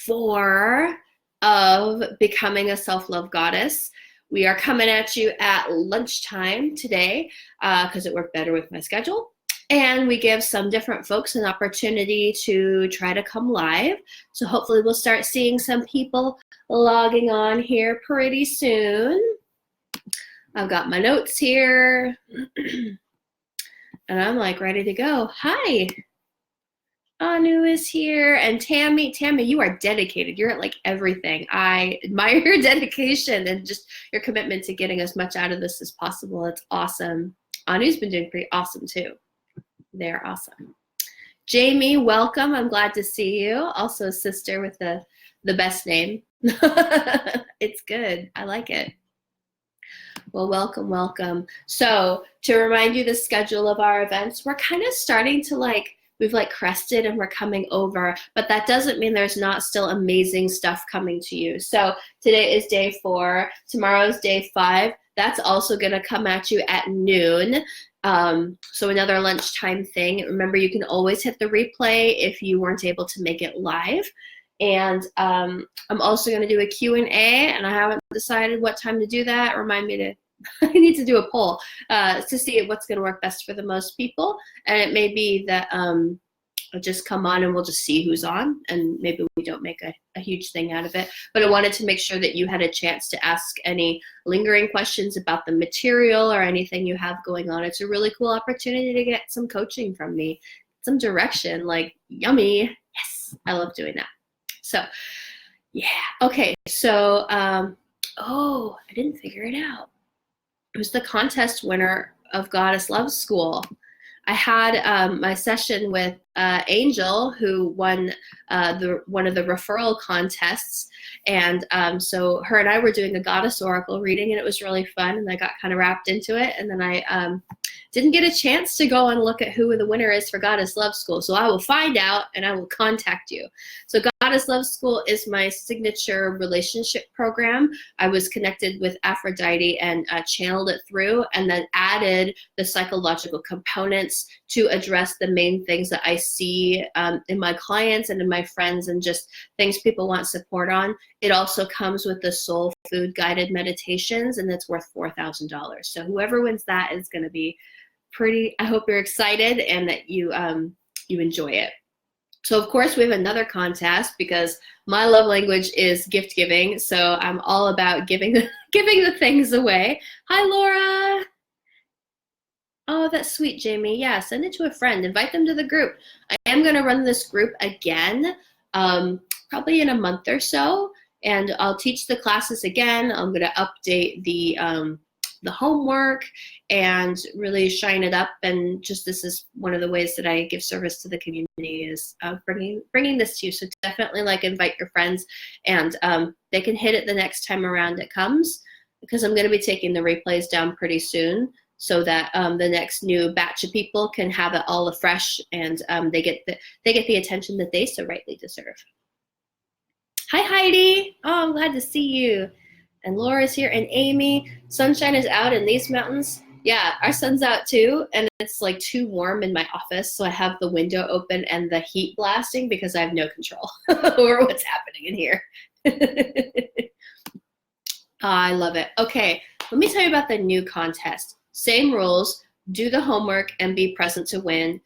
4 of Becoming a Self-Love Goddess. We are coming at you at lunchtime today because it worked better with my schedule. And we give some different folks an opportunity to try to come live. So hopefully we'll start seeing some people logging on here pretty soon. I've got my notes here. And I'm like ready to go. Hi. Anu is here. And Tammy, you are dedicated. You're at like everything. I admire your dedication and just your commitment to getting as much out of this as possible. It's awesome. Anu's been doing pretty awesome too. They're awesome. Jamie, welcome. I'm glad to see you. Also a sister with the best name. It's good. I like it. Well, welcome, welcome. So to remind you the schedule of our events, we're kind of starting to we've crested and we're coming over, but that doesn't mean there's not still amazing stuff coming to you. So today is day 4, tomorrow's day 5. That's also gonna come at you at noon. So another lunchtime thing. Remember, you can always hit the replay if you weren't able to make it live. And I'm also gonna do a Q&A, and I haven't decided what time to do that. Remind me to, I need to do a poll to see what's gonna work best for the most people. And it may be that I'll just come on and we'll just see who's on, and maybe we don't make a huge thing out of it. But I wanted to make sure that you had a chance to ask any lingering questions about the material or anything you have going on. It's a really cool opportunity to get some coaching from me, some direction, like yummy. Yes, I love doing that. So yeah, okay, so, oh, I didn't figure it out. It was the contest winner of Goddess Love School. I had my session with Angel, who won one of the referral contests, and so her and I were doing a Goddess Oracle reading, and it was really fun, and I got kind of wrapped into it, and then I didn't get a chance to go and look at who the winner is for Goddess Love School, so I will find out and I will contact you. So Goddess Love School is my signature relationship program. I was connected with Aphrodite and channeled it through, and then added the psychological components to address the main things that I see in my clients and in my friends, and just things people want support on. It also comes with the soul food guided meditations, and it's worth $4,000. So whoever wins that is going to be pretty, I hope you're excited and that you enjoy it. So of course we have another contest because my love language is gift giving. So I'm all about giving the things away. Hi, Laura. Oh, that's sweet, Jamie. Yeah, send it to a friend. Invite them to the group. I am going to run this group again, probably in a month or so, and I'll teach the classes again. I'm going to update the homework and really shine it up. And just this is one of the ways that I give service to the community is bringing this to you. So definitely invite your friends, and they can hit it the next time around it comes, because I'm going to be taking the replays down pretty soon, so that the next new batch of people can have it all afresh, and they get the attention that they so rightly deserve. Hi, Heidi. Oh, I'm glad to see you. And Laura's here, and Amy. Sunshine is out in these mountains. Yeah, our sun's out too, and it's too warm in my office, so I have the window open and the heat blasting because I have no control over what's happening in here. I love it. Okay, let me tell you about the new contest. Same rules, do the homework and be present to win.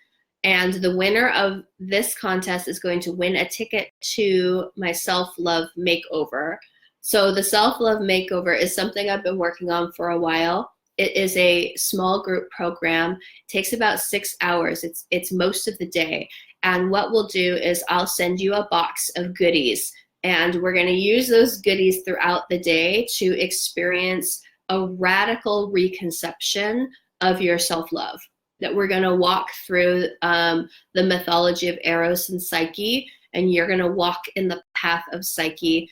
And the winner of this contest is going to win a ticket to my self-love makeover. So the self-love makeover is something I've been working on for a while. It is a small group program. It takes about 6 hours. It's most of the day. And what we'll do is I'll send you a box of goodies, and we're going to use those goodies throughout the day to experience a radical reconception of your self-love. That we're going to walk through the mythology of Eros and Psyche, and you're going to walk in the path of Psyche,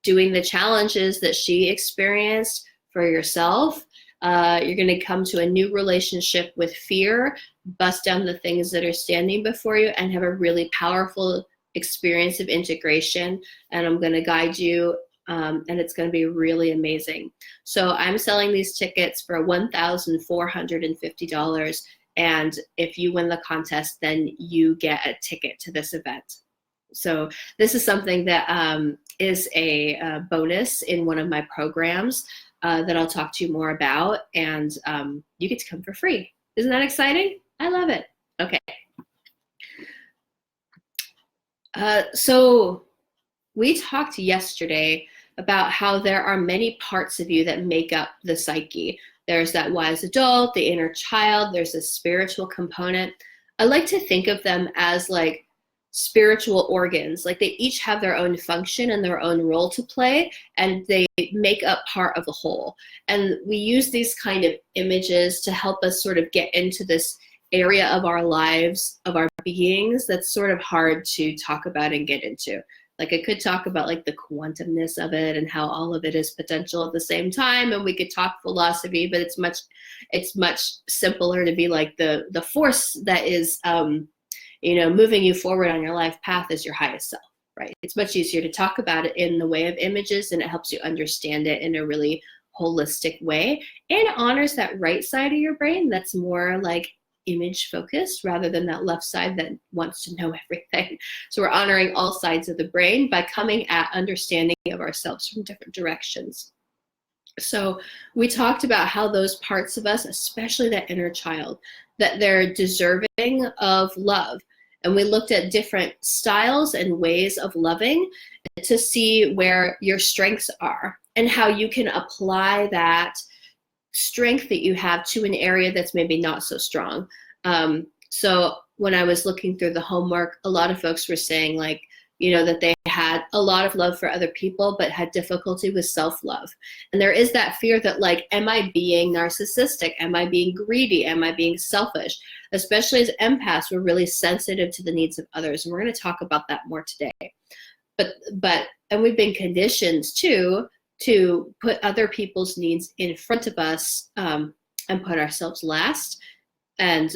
doing the challenges that she experienced for yourself. You're going to come to a new relationship with fear, bust down the things that are standing before you, and have a really powerful experience of integration. And I'm going to guide you, and it's going to be really amazing. So I'm selling these tickets for $1,450. And if you win the contest, then you get a ticket to this event. So this is something that is a bonus in one of my programs that I'll talk to you more about, and you get to come for free. Isn't that exciting? I love it. Okay. So we talked yesterday about how there are many parts of you that make up the psyche. There's that wise adult, the inner child, there's a spiritual component. I like to think of them as like spiritual organs. Like they each have their own function and their own role to play, and they make up part of the whole. And we use these kind of images to help us sort of get into this area of our lives, of our beings, that's sort of hard to talk about and get into. Like I could talk about like the quantumness of it and how all of it is potential at the same time, and we could talk philosophy, but it's much simpler to be like the force that is moving you forward on your life path is your highest self, right? It's much easier to talk about it in the way of images, and it helps you understand it in a really holistic way, and it honors that right side of your brain that's more like image focused rather than that left side that wants to know everything. So we're honoring all sides of the brain by coming at understanding of ourselves from different directions. So we talked about how those parts of us, especially that inner child, that they're deserving of love. And we looked at different styles and ways of loving to see where your strengths are and how you can apply that strength that you have to an area that's maybe not so strong. So when I was looking through the homework, a lot of folks were saying like, that they had a lot of love for other people, but had difficulty with self-love. And there is that fear that like, am I being narcissistic? Am I being greedy? Am I being selfish? Especially as empaths, we're really sensitive to the needs of others. And we're going to talk about that more today. And we've been conditioned to put other people's needs in front of us and put ourselves last. And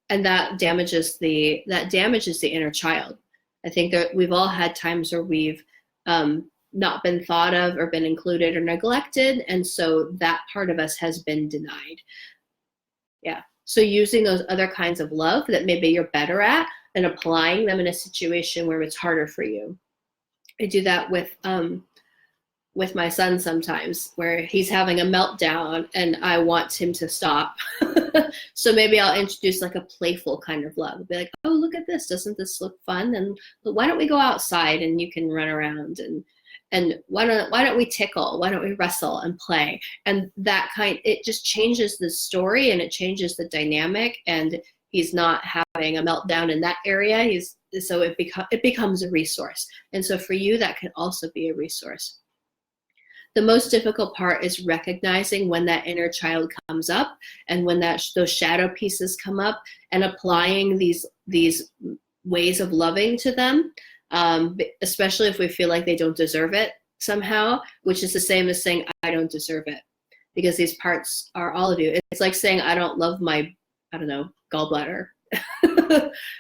that damages the inner child. I think that we've all had times where we've not been thought of or been included or neglected. And so that part of us has been denied. Yeah. So using those other kinds of love that maybe you're better at and applying them in a situation where it's harder for you. I do that with my son sometimes, where he's having a meltdown and I want him to stop. So maybe I'll introduce like a playful kind of love. I'll be like, oh, look at this. Doesn't this look fun? And why don't we go outside and you can run around, and why don't we tickle? Why don't we wrestle and play? And it just changes the story and it changes the dynamic, and he's not having a meltdown in that area. It becomes a resource. And so for you, that can also be a resource. The most difficult part is recognizing when that inner child comes up and when those shadow pieces come up, and applying these ways of loving to them, especially if we feel like they don't deserve it somehow, which is the same as saying, I don't deserve it, because these parts are all of you. It's like saying, I don't love my, gallbladder.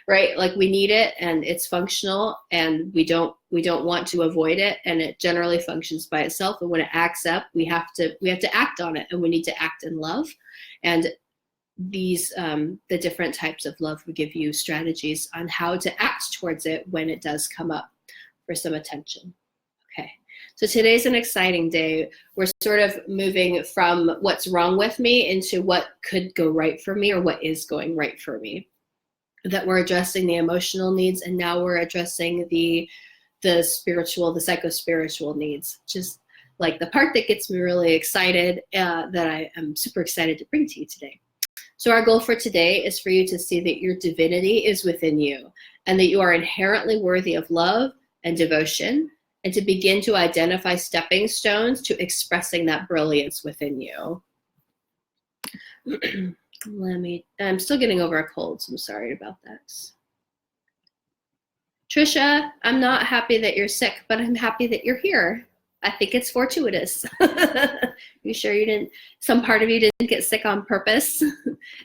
Right? Like we need it and it's functional, and we don't want to avoid it, and it generally functions by itself. And when it acts up, we have to act on it, and we need to act in love. And these the different types of love will give you strategies on how to act towards it when it does come up for some attention. Okay. So today's an exciting day. We're sort of moving from what's wrong with me into what could go right for me, or what is going right for me. That we're addressing the emotional needs, and now we're addressing the spiritual, the psycho-spiritual needs, which is like the part that gets me really excited, that I am super excited to bring to you today. So our goal for today is for you to see that your divinity is within you, and that you are inherently worthy of love and devotion, and to begin to identify stepping stones to expressing that brilliance within you. I'm still getting over a cold, so I'm sorry about that. Trisha, I'm not happy that you're sick, but I'm happy that you're here. I think it's fortuitous. You sure some part of you didn't get sick on purpose?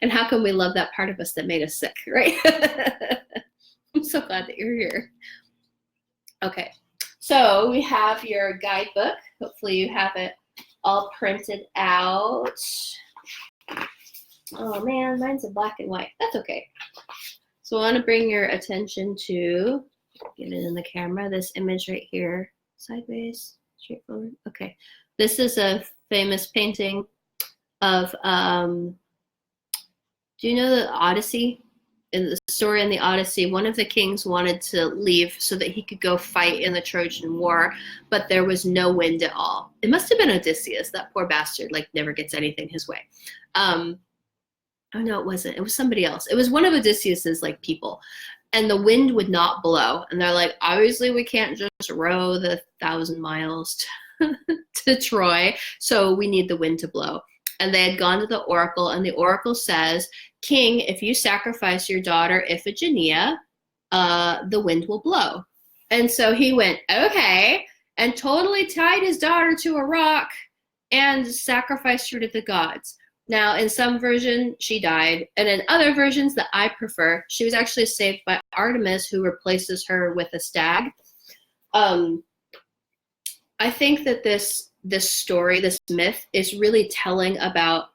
And how can we love that part of us that made us sick, right? I'm so glad that you're here. Okay, so we have your guidebook. Hopefully you have it all printed out. Oh man, mine's in black and white. That's okay. So I want to bring your attention to, get it in the camera, this image right here, sideways, straightforward. Okay, this is a famous painting of, do you know the Odyssey? In the story in the Odyssey, one of the kings wanted to leave so that he could go fight in the Trojan War, but there was no wind at all. It must have been Odysseus, that poor bastard, like never gets anything his way. Oh no, it wasn't. It was somebody else. It was one of Odysseus's like people, and the wind would not blow. And they're like, obviously we can't just row the 1,000 miles to Troy, so we need the wind to blow. And they had gone to the oracle, and the oracle says, King, if you sacrifice your daughter Iphigenia, the wind will blow. And so he went, okay, and totally tied his daughter to a rock and sacrificed her to the gods. Now, in some version, she died, and in other versions that I prefer, she was actually saved by Artemis, who replaces her with a stag. I think that this story, this myth, is really telling about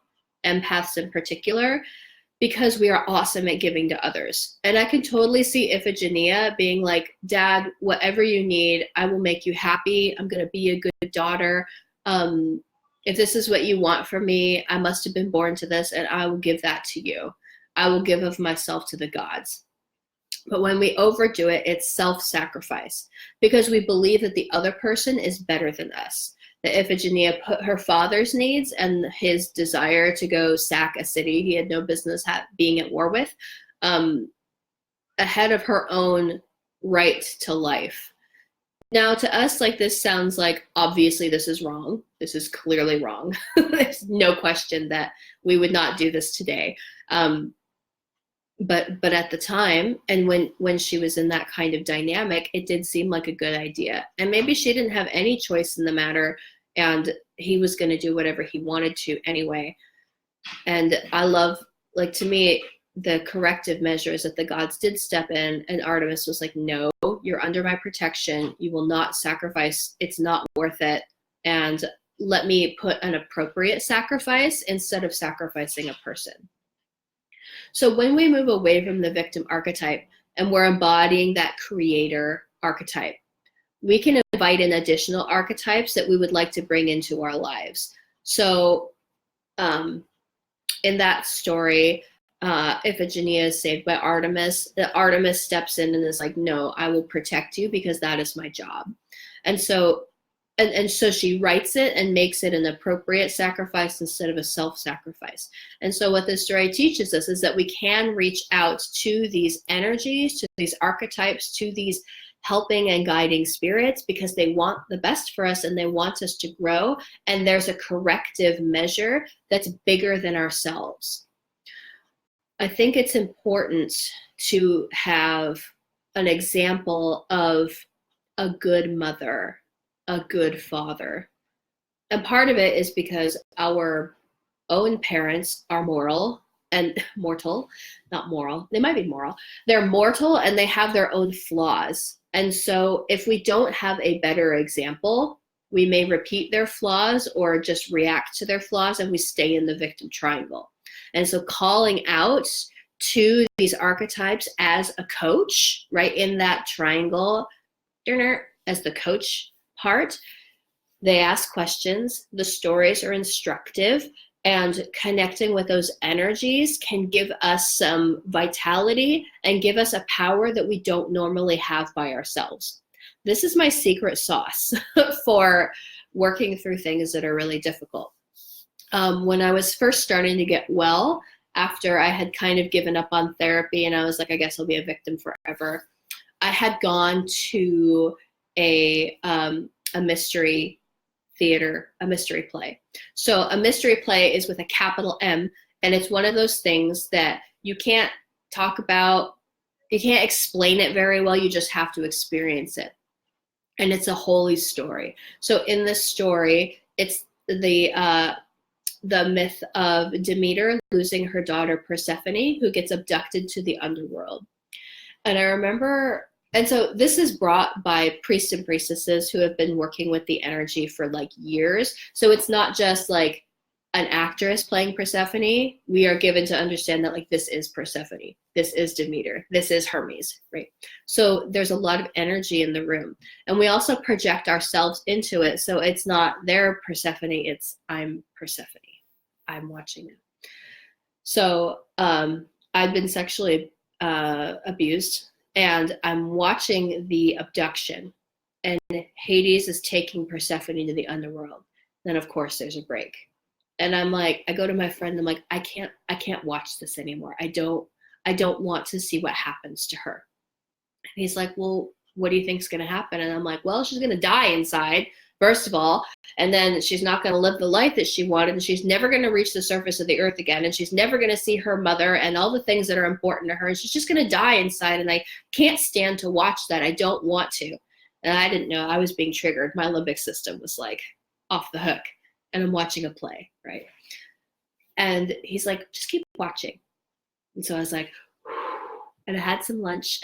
empaths in particular, because we are awesome at giving to others. And I can totally see Iphigenia being like, Dad, whatever you need, I will make you happy. I'm going to be a good daughter. If this is what you want from me, I must have been born to this, and I will give that to you. I will give of myself to the gods. But when we overdo it, it's self-sacrifice, because we believe that the other person is better than us. That Iphigenia put her father's needs and his desire to go sack a city he had no business being at war with ahead of her own right to life. Now, to us, like, this sounds like, obviously this is wrong. This is clearly wrong. There's no question that we would not do this today. But at the time, and when she was in that kind of dynamic, it did seem like a good idea. And maybe she didn't have any choice in the matter, and he was going to do whatever he wanted to anyway. And I love, like, to me, the corrective measures that the gods did step in, and Artemis was like, no, you're under my protection. You will not sacrifice. It's not worth it. And let me put an appropriate sacrifice instead of sacrificing a person. So when we move away from the victim archetype and we're embodying that creator archetype, we can invite in additional archetypes that we would like to bring into our lives. So in that story, Iphigenia is saved by Artemis. Artemis steps in and is like, no, I will protect you because that is my job. And so she writes it and makes it an appropriate sacrifice instead of a self-sacrifice. And so what this story teaches us is that we can reach out to these energies, to these archetypes, to these helping and guiding spirits, because they want the best for us and they want us to grow. And there's a corrective measure that's bigger than ourselves. I think it's important to have an example of a good mother, a good father. And part of it is because our own parents are mortal, not moral. They might be moral. They're mortal and they have their own flaws. And so if we don't have a better example, we may repeat their flaws or just react to their flaws, and we stay in the victim triangle. And so calling out to these archetypes as a coach, right, in that triangle, as the coach part, they ask questions, the stories are instructive, and connecting with those energies can give us some vitality and give us a power that we don't normally have by ourselves. This is my secret sauce for working through things that are really difficult. When I was first starting to get well, after I had kind of given up on therapy and I was like, I guess I'll be a victim forever, I had gone to a mystery theater, a mystery play. So a mystery play is with a capital M, and it's one of those things that you can't talk about, you can't explain it very well, you just have to experience it. And it's a holy story. So in this story, it's the myth of Demeter losing her daughter Persephone, who gets abducted to the underworld. And I remember, and so this is brought by priests and priestesses who have been working with the energy for like years. So it's not just like an actress playing Persephone, we are given to understand that like this is Persephone, this is Demeter, this is Hermes, right? So there's a lot of energy in the room, and we also project ourselves into it. So it's not their Persephone, it's I'm Persephone. I'm watching it. So I've been sexually abused, and I'm watching the abduction, and Hades is taking Persephone to the underworld. Then of course there's a break. And I'm like, I go to my friend, I'm like, I can't watch this anymore. I don't want to see what happens to her. And he's like, well, what do you think's gonna happen? And I'm like, well, she's gonna die inside, first of all, and then she's not gonna live the life that she wanted, and she's never gonna reach the surface of the earth again, and she's never gonna see her mother and all the things that are important to her, and she's just gonna die inside, and I can't stand to watch that. I don't want to. And I didn't know I was being triggered. My limbic system was like off the hook. And I'm watching a play, right? And he's like, just keep watching. And so I was like, and I had some lunch.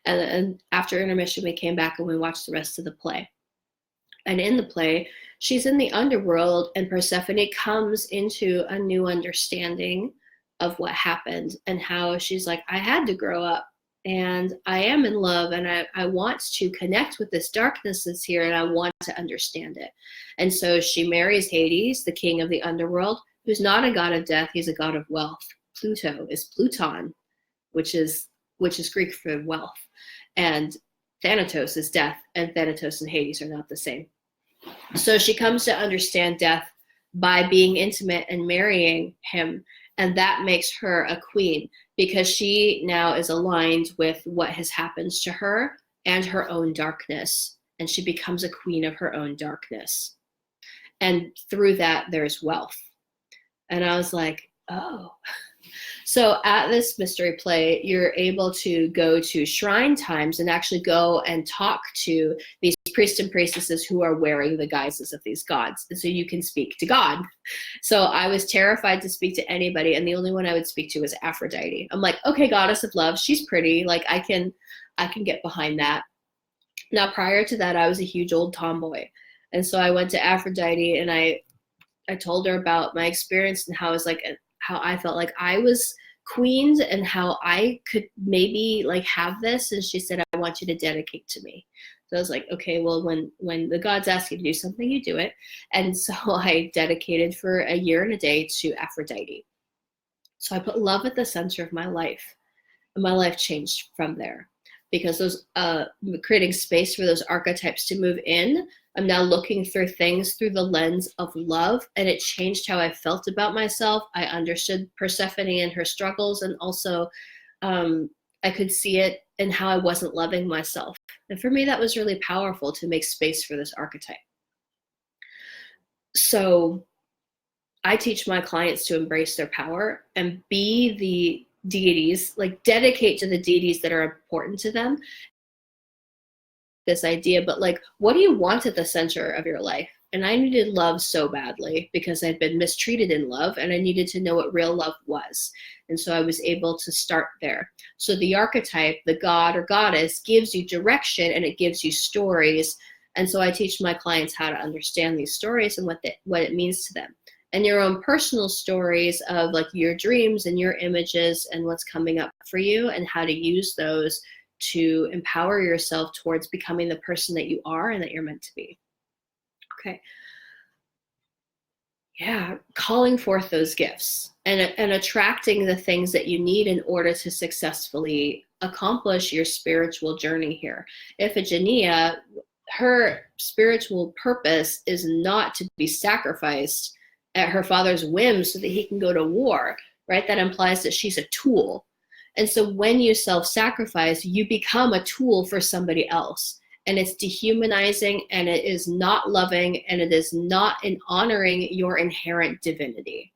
and after intermission, we came back and we watched the rest of the play. And in the play, she's in the underworld, and Persephone comes into a new understanding of what happened and how she's like, I had to grow up, and I am in love, and I want to connect with this darkness that's here, and I want to understand it. And so she marries Hades, the king of the underworld, who's not a god of death, he's a god of wealth. Pluto is Pluton, which is Greek for wealth. And Thanatos is death, and Thanatos and Hades are not the same. So she comes to understand death by being intimate and marrying him, and that makes her a queen, because she now is aligned with what has happened to her and her own darkness, and she becomes a queen of her own darkness. And through that, there's wealth. And I was like, oh. So at this mystery play, you're able to go to shrine times and actually go and talk to these priests and priestesses who are wearing the guises of these gods. And so you can speak to God. So I was terrified to speak to anybody, and the only one I would speak to was Aphrodite. I'm like, okay, goddess of love, she's pretty. Like I can get behind that. Now, prior to that, I was a huge old tomboy. And so I went to Aphrodite, and I told her about my experience and how I felt like I was queened and how I could maybe like have this. And she said, I want you to dedicate to me. So I was like, okay, well, when the gods ask you to do something, you do it. And so I dedicated for a year and a day to Aphrodite. So I put love at the center of my life, and my life changed from there, because those creating space for those archetypes to move in. I'm now looking through things through the lens of love, and it changed how I felt about myself. I understood Persephone and her struggles, and also I could see it in how I wasn't loving myself. And for me, that was really powerful to make space for this archetype. So I teach my clients to embrace their power and be the deities, like dedicate to the deities that are important to them. This idea, but like, what do you want at the center of your life? And I needed love so badly, because I'd been mistreated in love, and I needed to know what real love was. And so I was able to start there. So the archetype, the god or goddess, gives you direction, and it gives you stories. And so I teach my clients how to understand these stories and what it means to them. And your own personal stories of like your dreams and your images and what's coming up for you, and how to use those to empower yourself towards becoming the person that you are and that you're meant to be. Okay. Yeah, calling forth those gifts and attracting the things that you need in order to successfully accomplish your spiritual journey here. Iphigenia, her spiritual purpose is not to be sacrificed at her father's whim so that he can go to war, right? That implies that she's a tool. And so when you self-sacrifice, you become a tool for somebody else. And it's dehumanizing, and it is not loving, and it is not in honoring your inherent divinity.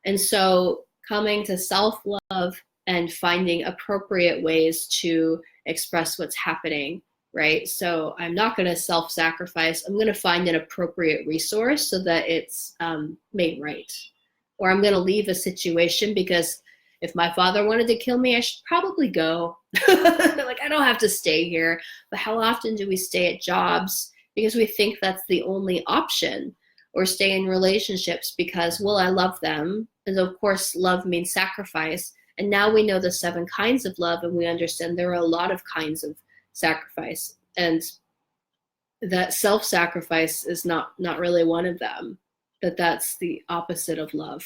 And so coming to self-love and finding appropriate ways to express what's happening, right? So I'm not going to self-sacrifice. I'm going to find an appropriate resource so that it's made right. Or I'm going to leave a situation because if my father wanted to kill me, I should probably go. Like, I don't have to stay here. But how often do we stay at jobs because we think that's the only option? or stay in relationships because, well, I love them. And of course, love means sacrifice. And now we know the 7 kinds of love, and we understand there are a lot of kinds of sacrifice. And that self-sacrifice is not really one of them, that's the opposite of love.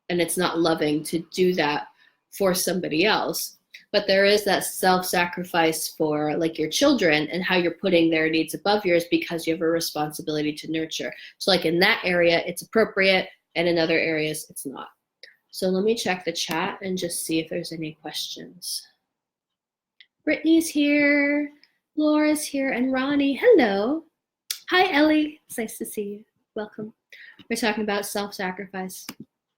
And it's not loving to do that for somebody else. But there is that self-sacrifice for like your children and how you're putting their needs above yours because you have a responsibility to nurture. So like in that area, it's appropriate, and in other areas, it's not. So let me check the chat and just see if there's any questions. Brittany's here, Laura's here, and Ronnie. Hello. Hi, Ellie. It's nice to see you. Welcome. We're talking about self-sacrifice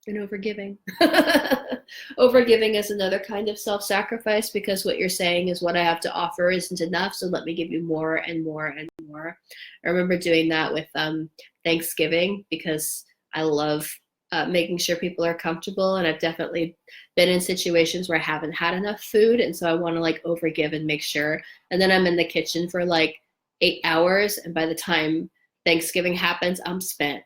and overgiving. Overgiving is another kind of self-sacrifice because what you're saying is what I have to offer isn't enough, so let me give you more and more and more. I remember doing that with Thanksgiving because I love making sure people are comfortable, and I've definitely been in situations where I haven't had enough food, and so I want to like overgive and make sure. And then I'm in the kitchen for like 8 hours, and by the time Thanksgiving happens, I'm spent.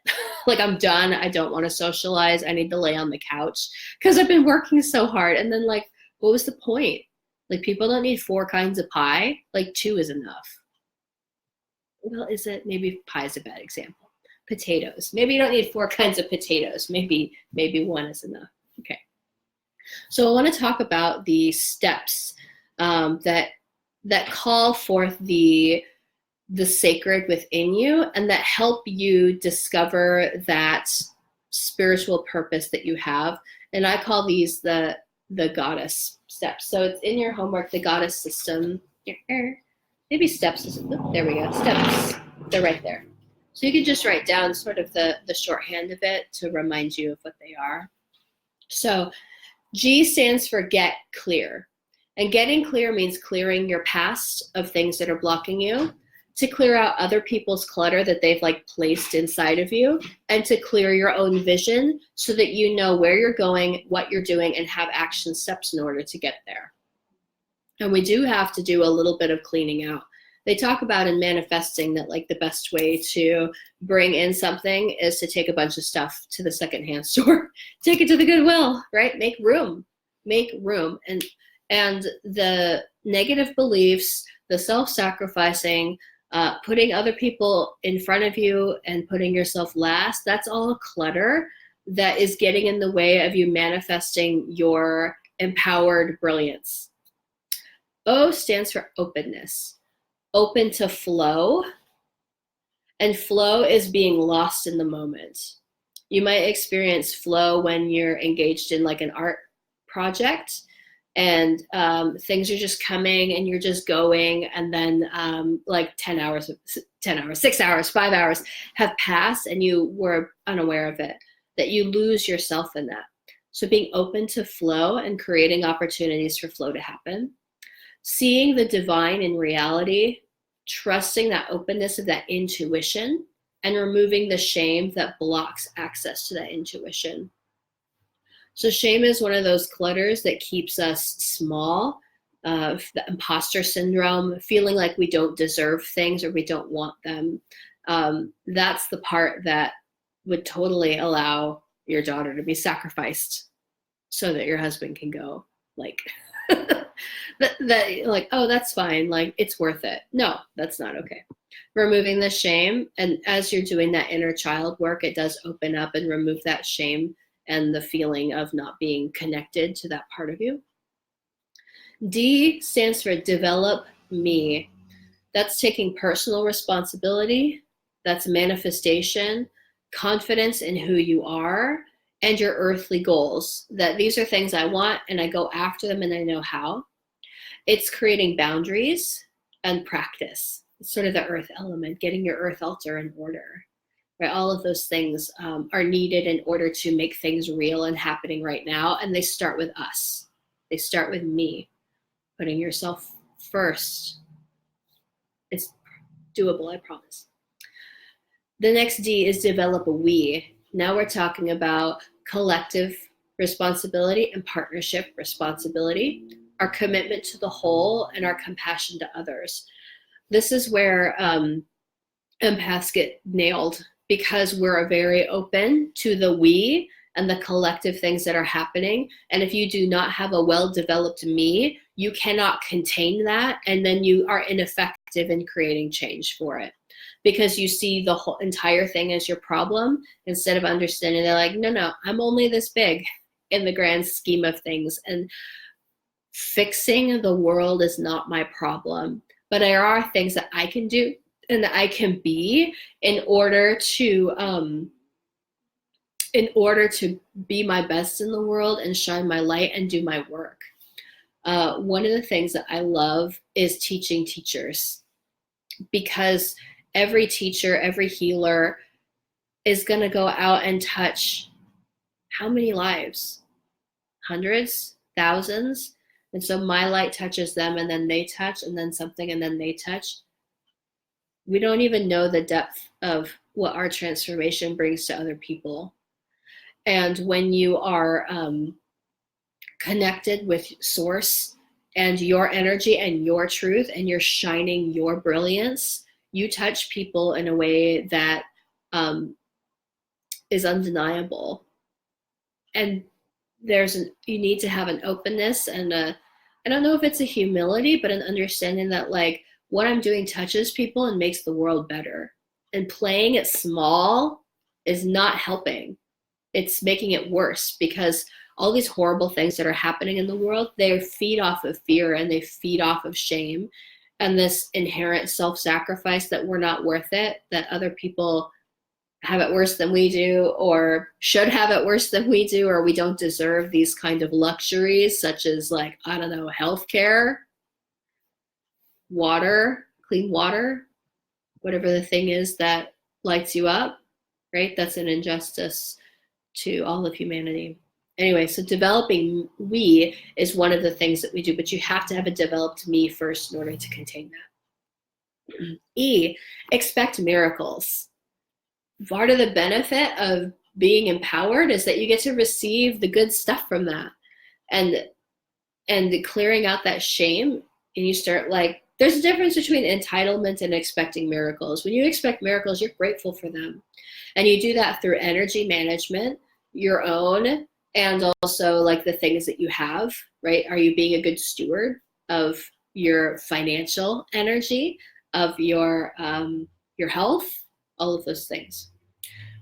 Like I'm done. I don't want to socialize. I need to lay on the couch because I've been working so hard. And then like, what was the point? Like people don't need 4 kinds of pie. Like 2 is enough. Well, is it? Maybe pie is a bad example. Potatoes. Maybe you don't need 4 kinds of potatoes. Maybe 1 is enough. Okay. So I want to talk about the steps that call forth the sacred within you and that help you discover that spiritual purpose that you have. And I call these the goddess steps. So it's in your homework, the goddess system. Maybe steps. Oh, there we go. Steps. They're right there. So you can just write down sort of the shorthand of it to remind you of what they are. So G stands for get clear. And getting clear means clearing your past of things that are blocking you, to clear out other people's clutter that they've like placed inside of you, and to clear your own vision so that you know where you're going, what you're doing, and have action steps in order to get there. And we do have to do a little bit of cleaning out. They talk about in manifesting that like the best way to bring in something is to take a bunch of stuff to the secondhand store, take it to the Goodwill, right? Make room. And the negative beliefs, the self-sacrificing, putting other people in front of you and putting yourself last, that's all clutter that is getting in the way of you manifesting your empowered brilliance. O stands for openness. Open to flow. And flow is being lost in the moment. You might experience flow when you're engaged in like an art project, and things are just coming and you're just going, and then like 10 hours, 6 hours, 5 hours have passed and you were unaware of it, that you lose yourself in that. So being open to flow and creating opportunities for flow to happen. Seeing the divine in reality, trusting that openness of that intuition, and removing the shame that blocks access to that intuition. So shame is one of those clutters that keeps us small, the imposter syndrome, feeling like we don't deserve things or we don't want them. That's the part that would totally allow your daughter to be sacrificed so that your husband can go like, that like, oh, that's fine. Like, it's worth it. No, that's not okay. Removing the shame. And as you're doing that inner child work, it does open up and remove that shame and the feeling of not being connected to that part of you. D stands for develop me. That's taking personal responsibility. That's manifestation, confidence in who you are, and your earthly goals. That these are things I want and I go after them and I know how. It's creating boundaries and practice. It's sort of the earth element, getting your earth altar in order. Right? All of those things are needed in order to make things real and happening right now. And they start with us. They start with me. Putting yourself first. It's doable, I promise. The next D is develop a we. Now we're talking about collective responsibility and partnership responsibility, our commitment to the whole and our compassion to others. This is where empaths get nailed because we're very open to the we and the collective things that are happening. And if you do not have a well-developed me, you cannot contain that, and then you are ineffective in creating change for it, because you see the whole entire thing as your problem instead of understanding they're like, no, I'm only this big in the grand scheme of things, and fixing the world is not my problem, but there are things that I can do and that I can be in order to be my best in the world and shine my light and do my work. One of the things that I love is teaching teachers, because every teacher, every healer is going to go out and touch how many lives? Hundreds, thousands. And so my light touches them, and then they touch, and then something, and then they touch. We don't even know the depth of what our transformation brings to other people. And when you are connected with source and your energy and your truth, and you're shining your brilliance, you touch people in a way that is undeniable. And you need to have an openness and I don't know if it's a humility, but an understanding that like what I'm doing touches people and makes the world better. And playing it small is not helping. It's making it worse, because all these horrible things that are happening in the world, they feed off of fear, and they feed off of shame and this inherent self-sacrifice that we're not worth it, that other people have it worse than we do, or should have it worse than we do, or we don't deserve these kind of luxuries such as, like, I don't know, healthcare, water, clean water, whatever the thing is that lights you up, right? That's an injustice to all of humanity. Anyway, so developing we is one of the things that we do, but you have to have a developed me first in order to contain that. E, expect miracles. Part of the benefit of being empowered is that you get to receive the good stuff from that, and clearing out that shame. And you start, like, there's a difference between entitlement and expecting miracles. When you expect miracles, you're grateful for them, and you do that through energy management, your own, and also like the things that you have, right? Are you being a good steward of your financial energy, of your health, all of those things.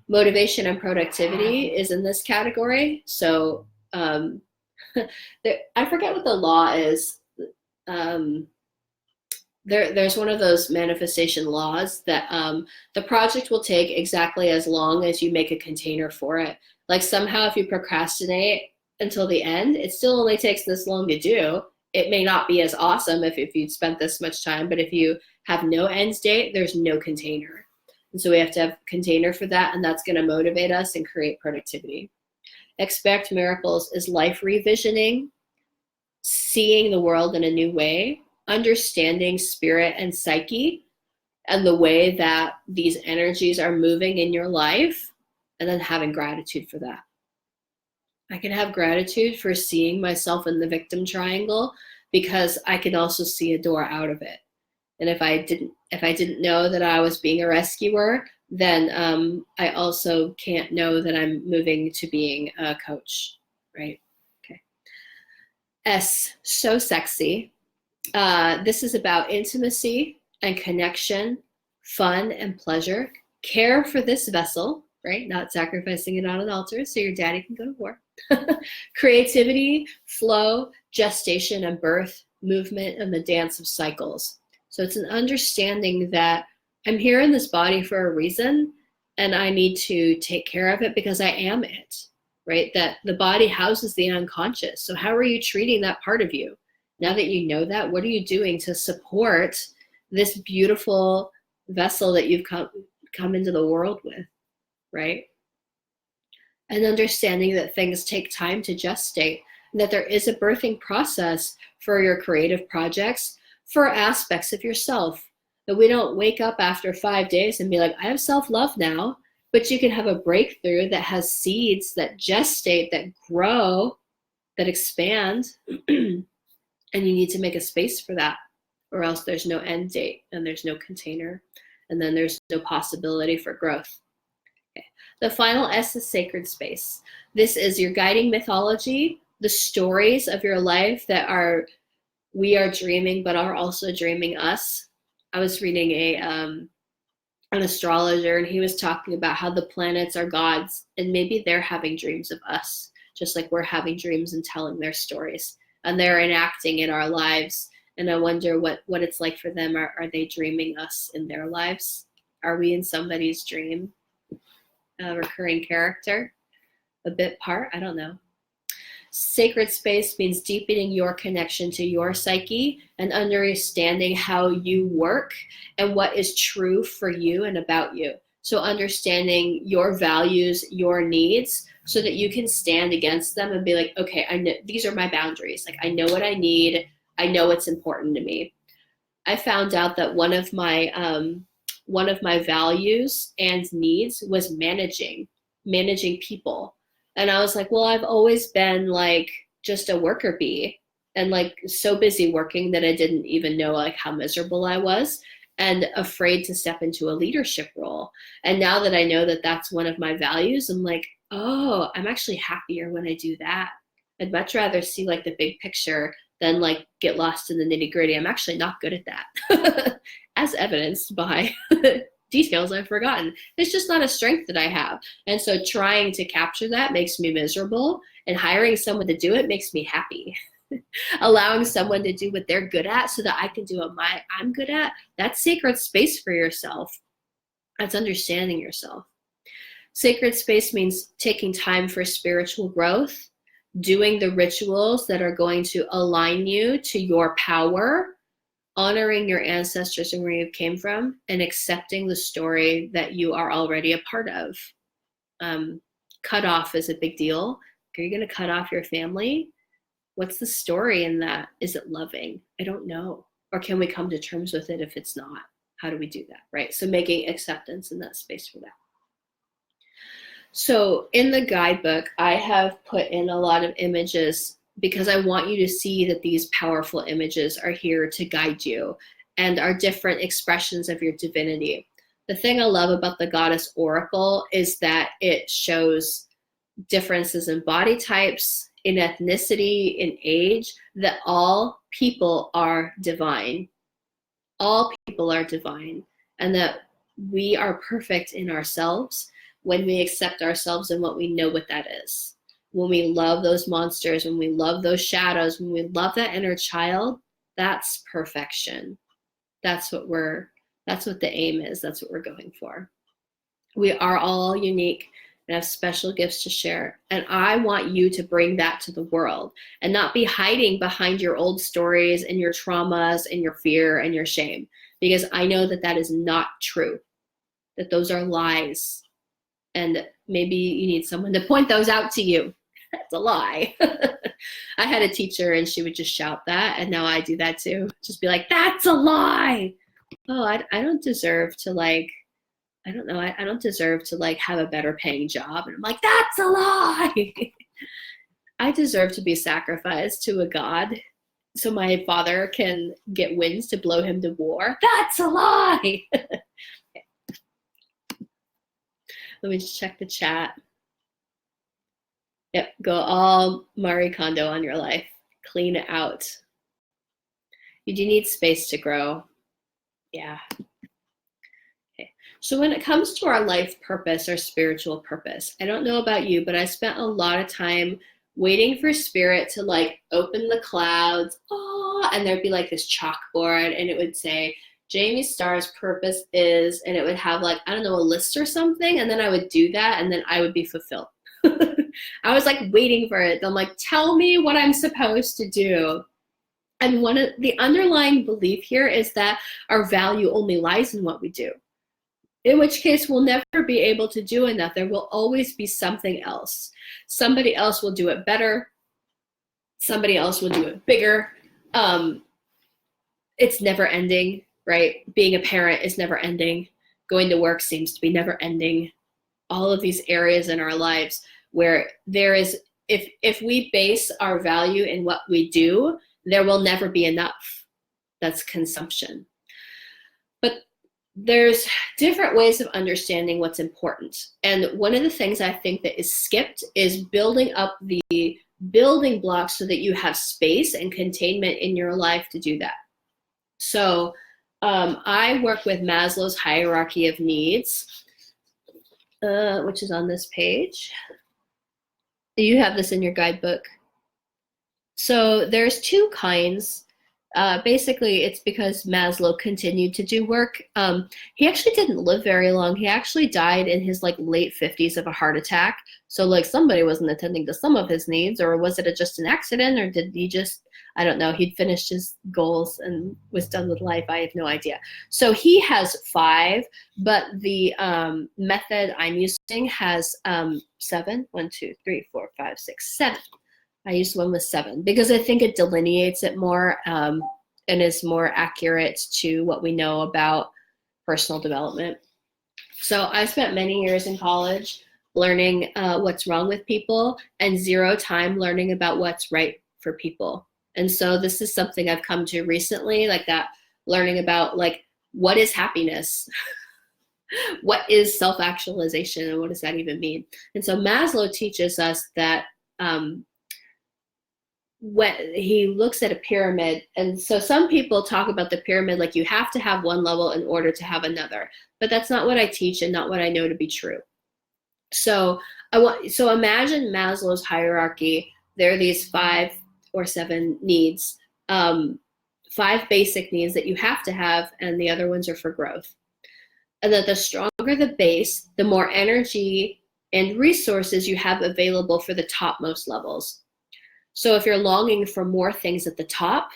Motivation and productivity is in this category. So I forget what the law is. There's one of those manifestation laws that the project will take exactly as long as you make a container for it. Like, somehow if you procrastinate until the end, it still only takes this long to do. It may not be as awesome if you'd spent this much time, but if you have no end date, there's no container. And so we have to have a container for that, and that's going to motivate us and create productivity. Expect miracles is life revisioning, seeing the world in a new way, understanding spirit and psyche and the way that these energies are moving in your life, and then having gratitude for that. I can have gratitude for seeing myself in the victim triangle, because I can also see a door out of it. And if I didn't know that I was being a rescuer, then I also can't know that I'm moving to being a coach, right? Okay. S, so sexy. This is about intimacy and connection, fun and pleasure. Care for this vessel, right? Not sacrificing it on an altar so your daddy can go to war. Creativity, flow, gestation and birth, movement, and the dance of cycles. So it's an understanding that I'm here in this body for a reason, and I need to take care of it because I am it, right? That the body houses the unconscious. So how are you treating that part of you? Now that you know that, what are you doing to support this beautiful vessel that you've come into the world with, right? And understanding that things take time to gestate, and that there is a birthing process for your creative projects, for aspects of yourself, that we don't wake up after 5 days and be like, I have self-love now, but you can have a breakthrough that has seeds that gestate, that grow, that expand, and you need to make a space for that, or else there's no end date and there's no container, and then there's no possibility for growth. Okay. The final S is sacred space. This is your guiding mythology, the stories of your life that are, we are dreaming, but are also dreaming us. I was reading an astrologer, and he was talking about how the planets are gods, and maybe they're having dreams of us, just like we're having dreams and telling their stories, and they're enacting in our lives. And I wonder what it's like for them. Are they dreaming us in their lives? Are we in somebody's dream? A recurring character, a bit part, I don't know. Sacred space means deepening your connection to your psyche and understanding how you work and what is true for you and about you. So understanding your values, your needs, so that you can stand against them and be like, okay, I know these are my boundaries. Like, I know what I need. I know what's important to me. I found out that one of my values and needs was managing people. And I was like, well, I've always been like just a worker bee, and like so busy working that I didn't even know like how miserable I was, and afraid to step into a leadership role. And now that I know that that's one of my values, I'm like, oh, I'm actually happier when I do that. I'd much rather see like the big picture than like get lost in the nitty gritty. I'm actually not good at that, as evidenced by details I've forgotten. It's just not a strength that I have. And so trying to capture that makes me miserable, and hiring someone to do it makes me happy. Allowing someone to do what they're good at so that I can do what I'm good at, that's sacred space for yourself. That's understanding yourself. Sacred space means taking time for spiritual growth, doing the rituals that are going to align you to your power, honoring your ancestors and where you came from, and accepting the story that you are already a part of. Cut off is a big deal. Are you going to cut off your family? What's the story in that? Is it loving? I don't know. Or can we come to terms with it if it's not? How do we do that, right? So making acceptance in that space for that. So in the guidebook, I have put in a lot of images because I want you to see that these powerful images are here to guide you and are different expressions of your divinity. The thing I love about the Goddess Oracle is that it shows differences in body types, in ethnicity, in age, that all people are divine. All people are divine, and that we are perfect in ourselves when we accept ourselves and what we know what that is. When we love those monsters, when we love those shadows, when we love that inner child, that's perfection. That's what the aim is. That's what we're going for. We are all unique and have special gifts to share. And I want you to bring that to the world and not be hiding behind your old stories and your traumas and your fear and your shame, because I know that that is not true, that those are lies. And maybe you need someone to point those out to you. That's a lie. I had a teacher and she would just shout that, and now I do that too. Just be like, that's a lie. Oh, I don't deserve to like, I don't know, I don't deserve to like have a better paying job. And I'm like, that's a lie. I deserve to be sacrificed to a god so my father can get winds to blow him to war. That's a lie. Let me just check the chat. Yep, go all Marie Kondo on your life. Clean it out. You do need space to grow. Yeah. Okay. So when it comes to our life purpose or spiritual purpose, I don't know about you, but I spent a lot of time waiting for spirit to like open the clouds. Oh, and there'd be like this chalkboard and it would say, Jamie Starr's purpose is, and it would have like, I don't know, a list or something. And then I would do that and then I would be fulfilled. I was like waiting for it. I'm like, tell me what I'm supposed to do. And one of the underlying belief here is that our value only lies in what we do. In which case we'll never be able to do enough. There will always be something else. Somebody else will do it better. Somebody else will do it bigger. It's never ending, right? Being a parent is never ending. Going to work seems to be never ending. All of these areas in our lives where there is, if we base our value in what we do, there will never be enough. That's consumption. But there's different ways of understanding what's important. And one of the things I think that is skipped is building up the building blocks so that you have space and containment in your life to do that. So I work with Maslow's hierarchy of needs, which is on this page. You have this in your guidebook. So there's two kinds. Basically, it's because Maslow continued to do work. He actually didn't live very long. He actually died in his like late 50s of a heart attack. So like somebody wasn't attending to some of his needs, or was it just an accident, or did he just, I don't know, he'd finished his goals and was done with life. I have no idea. So he has 5, but the method I'm using has 7. 1, 2, 3, 4, 5, 6, 7. I used one with 7 because I think it delineates it more and is more accurate to what we know about personal development. So I spent many years in college learning what's wrong with people and 0 time learning about what's right for people. And so this is something I've come to recently, like that, learning about like, what is happiness? What is self-actualization, and what does that even mean? And so Maslow teaches us that when he looks at a pyramid, and so some people talk about the pyramid like you have to have one level in order to have another, but that's not what I teach and not what I know to be true. So imagine Maslow's hierarchy. There are these 5 or 7 needs, 5 basic needs that you have to have, and the other ones are for growth. And that the stronger the base, the more energy and resources you have available for the topmost levels. So if you're longing for more things at the top,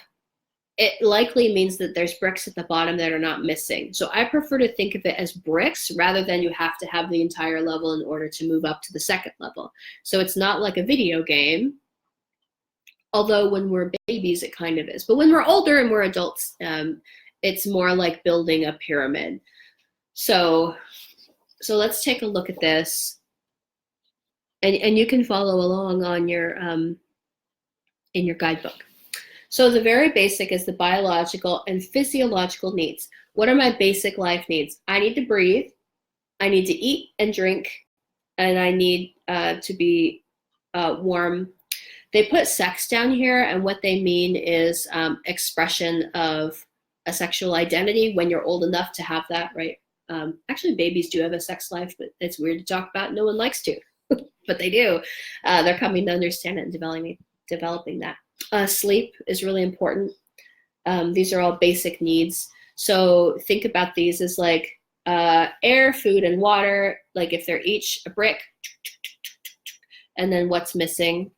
it likely means that there's bricks at the bottom that are not missing. So I prefer to think of it as bricks rather than you have to have the entire level in order to move up to the second level. So it's not like a video game, although when we're babies, it kind of is. But when we're older and we're adults, it's more like building a pyramid. So let's take a look at this. And you can follow along on your in your guidebook. So the very basic is the biological and physiological needs. What are my basic life needs? I need to breathe, I need to eat and drink, and I need to be warm. They put sex down here, and what they mean is expression of a sexual identity when you're old enough to have that, right? Actually, babies do have a sex life, but it's weird to talk about. No one likes to, but they do. They're coming to understand it and developing that. Sleep is really important. These are all basic needs. So think about these as like air, food, and water. Like if they're each a brick, and then what's missing.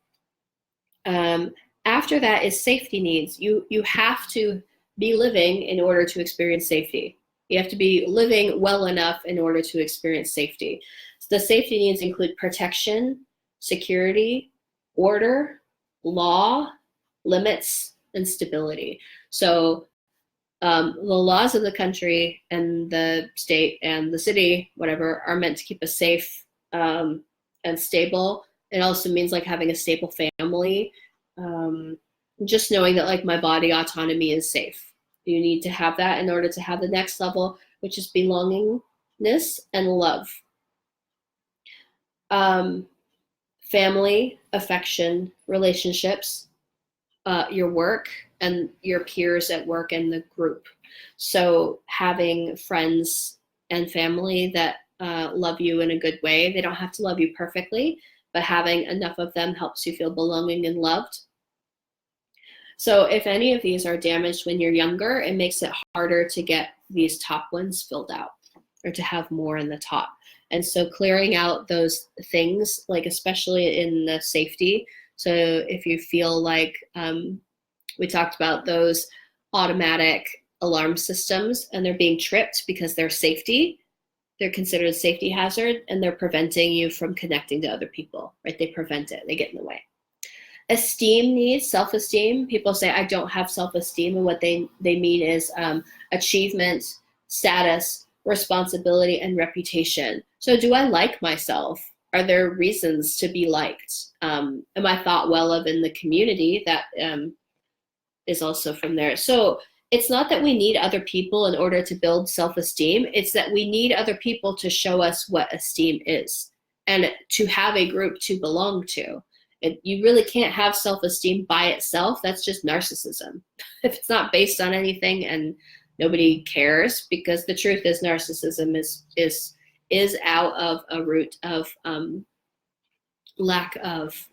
After that is safety needs. You have to be living in order to experience safety. You have to be living well enough in order to experience safety. So the safety needs include protection, security, order, law, limits, and stability. So the laws of the country and the state and the city, whatever, are meant to keep us safe and stable. It also means like having a stable family. Just knowing that like my body autonomy is safe. You need to have that in order to have the next level, which is belongingness and love. Family, affection, relationships, your work, and your peers at work and the group. So having friends and family that love you in a good way. They don't have to love you perfectly, but having enough of them helps you feel belonging and loved. So if any of these are damaged when you're younger, it makes it harder to get these top ones filled out or to have more in the top. And so clearing out those things, like especially in the safety. So if you feel like we talked about those automatic alarm systems and they're being tripped because they're safety, they're considered a safety hazard and they're preventing you from connecting to other people, right? They prevent it, they get in the way. Esteem needs, self-esteem. People say, I don't have self-esteem, and what they mean is achievement, status, responsibility, and reputation. So do I like myself? Are there reasons to be liked? Am I thought well of in the community? That is also from there. So it's not that we need other people in order to build self-esteem. It's that we need other people to show us what esteem is and to have a group to belong to. You really can't have self-esteem by itself. That's just narcissism. If it's not based on anything and nobody cares, because the truth is narcissism is out of a root of lack of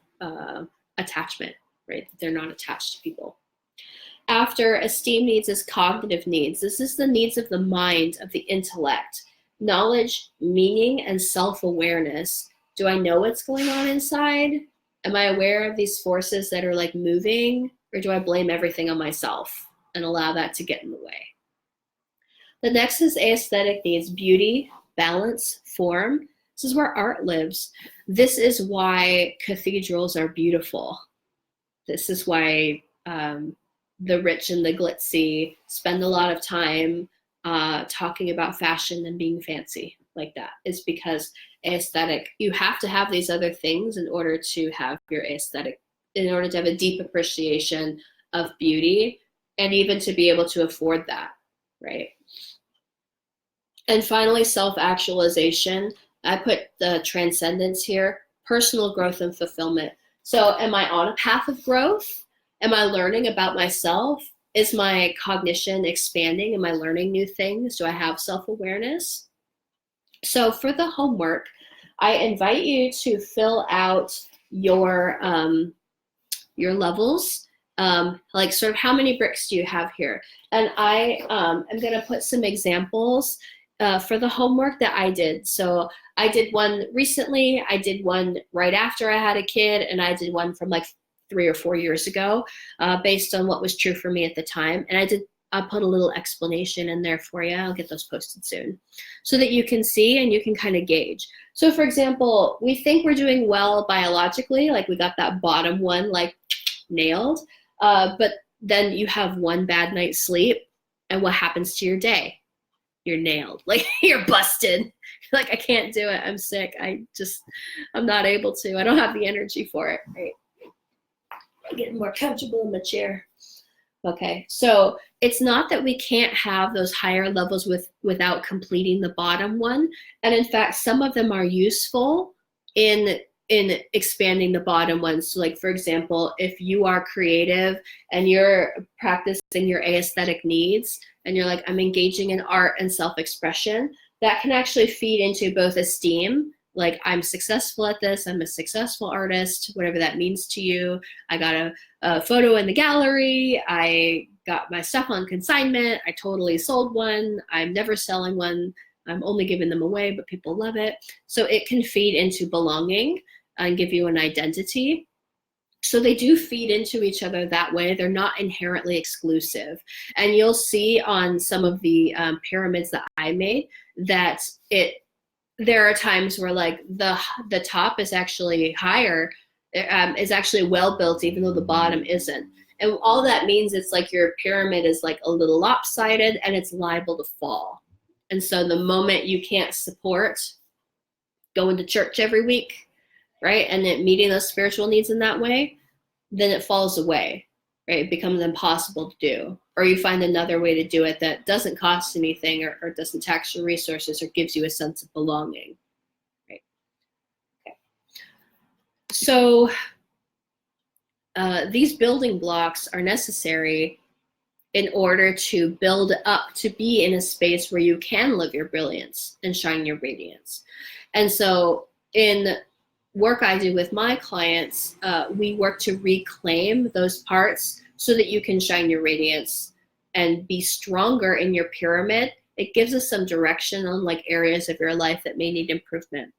attachment, right? They're not attached to people. After esteem needs is cognitive needs. This is the needs of the mind, of the intellect, knowledge, meaning, and self-awareness. Do I know what's going on inside? Am I aware of these forces that are like moving, or do I blame everything on myself and allow that to get in the way? The next is aesthetic needs, beauty, balance, form. This is where art lives. This is why cathedrals are beautiful. This is why the rich and the glitzy spend a lot of time talking about fashion and being fancy like that. Is because aesthetic, you have to have these other things in order to have your aesthetic, in order to have a deep appreciation of beauty and even to be able to afford that, right? And finally, self-actualization. I put the transcendence here, personal growth and fulfillment. So am I on a path of growth? Am I learning about myself? Is my cognition expanding? Am I learning new things? Do I have self-awareness? So for the homework, I invite you to fill out your levels, like sort of how many bricks do you have here? And I am gonna put some examples for the homework that I did. So I did one recently, I did one right after I had a kid, and I did one from like 3 or 4 years ago, based on what was true for me at the time. And I put a little explanation in there for you. I'll get those posted soon so that you can see and you can kind of gauge. So for example, we think we're doing well biologically, like we got that bottom one like nailed, but then you have one bad night's sleep, and what happens to your day? You're nailed, like you're busted. Like, I can't do it, I'm sick, I'm not able to, I don't have the energy for it, right? I'm getting more comfortable in the chair. Okay, so it's not that we can't have those higher levels without completing the bottom one. And in fact, some of them are useful in expanding the bottom ones. So like, for example, if you are creative and you're practicing your aesthetic needs and you're like, I'm engaging in art and self-expression, that can actually feed into both esteem, like I'm successful at this, I'm a successful artist, whatever that means to you. I got a photo in the gallery, I got my stuff on consignment, I totally sold one, I'm never selling one, I'm only giving them away, but people love it. So it can feed into belonging and give you an identity. So they do feed into each other that way. They're not inherently exclusive. And you'll see on some of the pyramids that I made that there are times where like the top is actually higher, is actually well built, even though the bottom isn't. And all that means it's like your pyramid is like a little lopsided and it's liable to fall. And so the moment you can't support going to church every week, right, and it meeting those spiritual needs in that way, then it falls away, right? It becomes impossible to do. Or you find another way to do it that doesn't cost anything or doesn't tax your resources or gives you a sense of belonging, right? Okay. So these building blocks are necessary in order to build up to be in a space where you can live your brilliance and shine your radiance. And so in work I do with my clients, we work to reclaim those parts so that you can shine your radiance and be stronger in your pyramid. It gives us some direction on like areas of your life that may need improvement.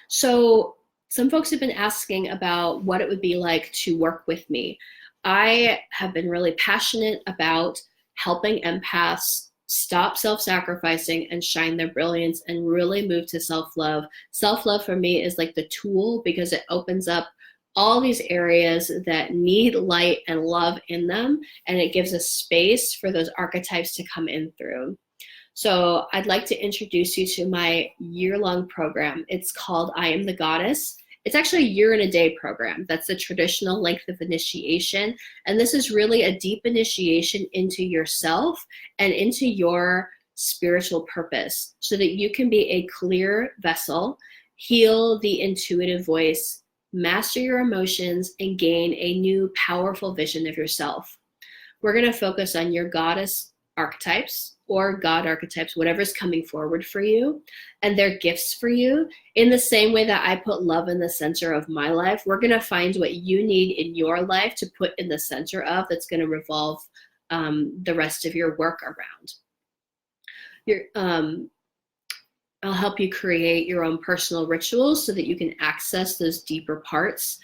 So some folks have been asking about what it would be like to work with me. I have been really passionate about helping empaths stop self-sacrificing and shine their brilliance and really move to self-love. Self-love for me is like the tool because it opens up all these areas that need light and love in them, and it gives us space for those archetypes to come in through. So I'd like to introduce you to my year-long program. It's called I Am the Goddess, It's actually a year and a day program. That's the traditional length of initiation. And this is really a deep initiation into yourself and into your spiritual purpose so that you can be a clear vessel, heal the intuitive voice, master your emotions, and gain a new powerful vision of yourself. We're going to focus on your goddess archetypes or God archetypes, whatever's coming forward for you, and their gifts for you. In the same way that I put love in the center of my life, we're going to find what you need in your life to put in the center of that's going to revolve the rest of your work around. I'll help you create your own personal rituals so that you can access those deeper parts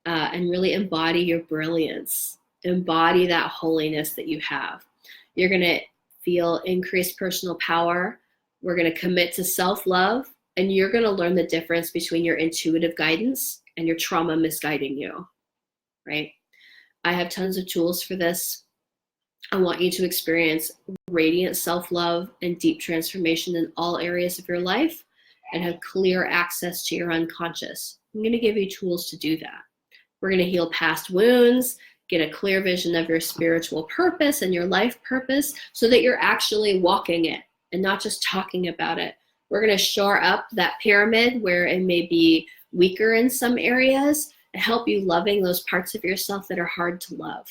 and really embody your brilliance, embody that holiness that you have. You're going to feel increased personal power. We're going to commit to self-love, and you're going to learn the difference between your intuitive guidance and your trauma misguiding you, right? I have tons of tools for this. I want you to experience radiant self-love and deep transformation in all areas of your life and have clear access to your unconscious. I'm going to give you tools to do that. We're going to heal past wounds, get a clear vision of your spiritual purpose and your life purpose so that you're actually walking it and not just talking about it. We're going to shore up that pyramid where it may be weaker in some areas and help you loving those parts of yourself that are hard to love.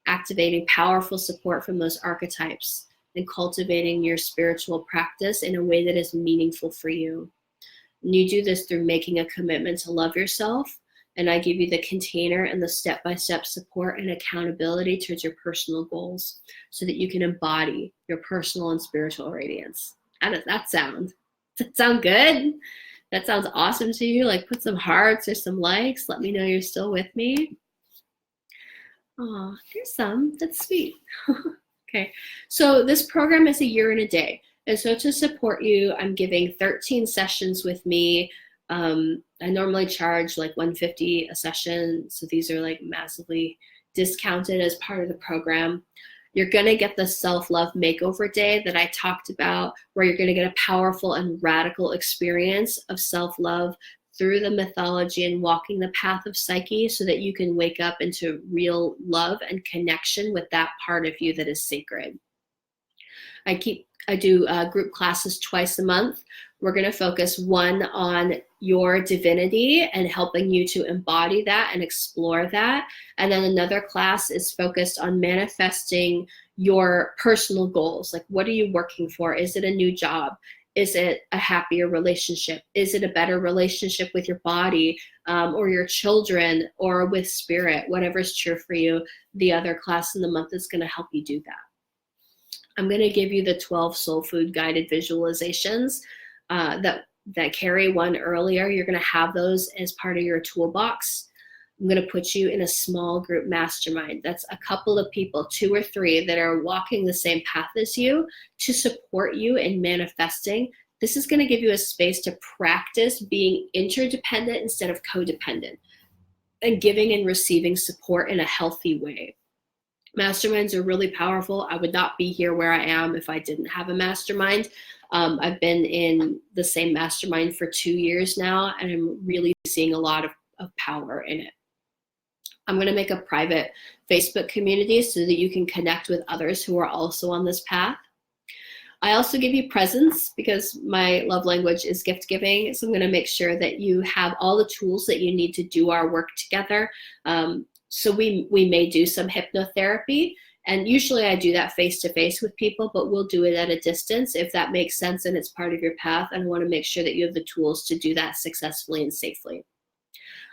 Activating powerful support from those archetypes and cultivating your spiritual practice in a way that is meaningful for you. And you do this through making a commitment to love yourself, and I give you the container and the step-by-step support and accountability towards your personal goals so that you can embody your personal and spiritual radiance. How does that sound? Does that sound good? That sounds awesome to you? Like, put some hearts or some likes. Let me know you're still with me. Oh, there's some. That's sweet. Okay, so this program is a year and a day. And so to support you, I'm giving 13 sessions with me. I normally charge like $150 a session. So these are like massively discounted as part of the program. You're going to get the self-love makeover day that I talked about, where you're going to get a powerful and radical experience of self-love through the mythology and walking the path of Psyche so that you can wake up into real love and connection with that part of you that is sacred. I do group classes twice a month. We're going to focus one on your divinity and helping you to embody that and explore that. And then another class is focused on manifesting your personal goals. Like, what are you working for? Is it a new job? Is it a happier relationship? Is it a better relationship with your body or your children or with spirit? Whatever's true for you, the other class in the month is going to help you do that. I'm going to give you the 12 soul food guided visualizations that carry one earlier. You're going to have those as part of your toolbox. I'm going to put you in a small group mastermind. That's a couple of people, 2 or 3, that are walking the same path as you to support you in manifesting. This is going to give you a space to practice being interdependent instead of codependent and giving and receiving support in a healthy way. Masterminds are really powerful. I would not be here where I am if I didn't have a mastermind. I've been in the same mastermind for 2 years now, and I'm really seeing a lot of power in it. I'm going to make a private Facebook community so that you can connect with others who are also on this path. I also give you presents because my love language is gift giving. So I'm going to make sure that you have all the tools that you need to do our work together. So we may do some hypnotherapy, and usually I do that face-to-face with people, but we'll do it at a distance if that makes sense and it's part of your path. And I want to make sure that you have the tools to do that successfully and safely.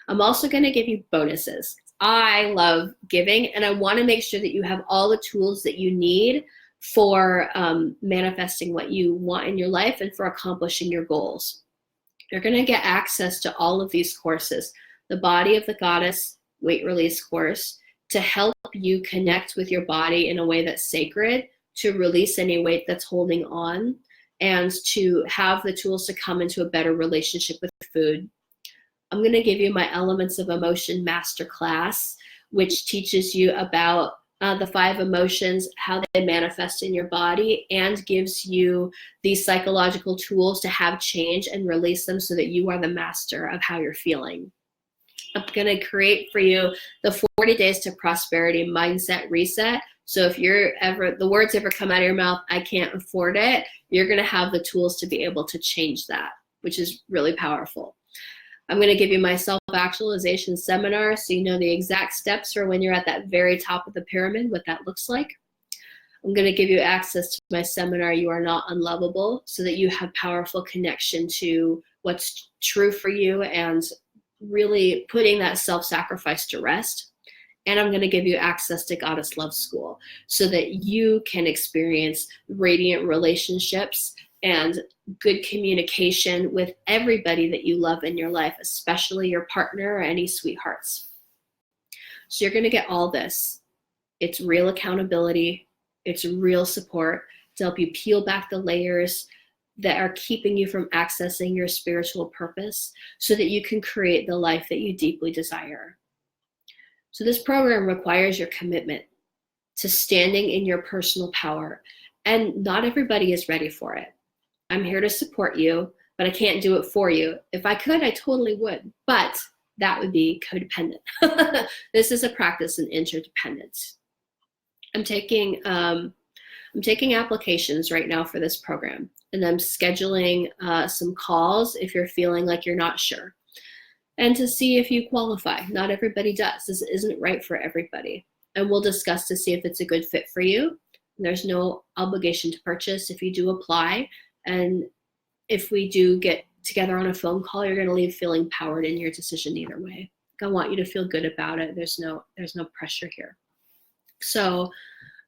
I'm also going to give you bonuses. I love giving, and I want to make sure that you have all the tools that you need for manifesting what you want in your life and for accomplishing your goals. You're going to get access to all of these courses, the Body of the Goddess weight release course, to help you connect with your body in a way that's sacred, to release any weight that's holding on, and to have the tools to come into a better relationship with food. I'm going to give you my Elements of Emotion masterclass, which teaches you about the 5 emotions, how they manifest in your body, and gives you these psychological tools to have change and release them so that you are the master of how you're feeling. I'm going to create for you the 40 Days to Prosperity Mindset Reset. So if the words ever come out of your mouth, I can't afford it, you're going to have the tools to be able to change that, which is really powerful. I'm going to give you my self-actualization seminar so you know the exact steps for when you're at that very top of the pyramid, what that looks like. I'm going to give you access to my seminar, You Are Not Unlovable, so that you have powerful connection to what's true for you and really putting that self-sacrifice to rest. And I'm going to give you access to Goddess Love School so that you can experience radiant relationships and good communication with everybody that you love in your life, especially your partner or any sweethearts. So you're going to get all this. It's real accountability. It's real support to help you peel back the layers that are keeping you from accessing your spiritual purpose so that you can create the life that you deeply desire. So this program requires your commitment to standing in your personal power, and not everybody is ready for it. I'm here to support you, but I can't do it for you. If I could, I totally would, but that would be codependent. This is a practice in interdependence. I'm taking applications right now for this program, and I'm scheduling some calls if you're feeling like you're not sure, and to see if you qualify. Not everybody does. This isn't right for everybody. And we'll discuss to see if it's a good fit for you. There's no obligation to purchase if you do apply. And if we do get together on a phone call, you're going to leave feeling empowered in your decision either way. I want you to feel good about it. There's no pressure here. So,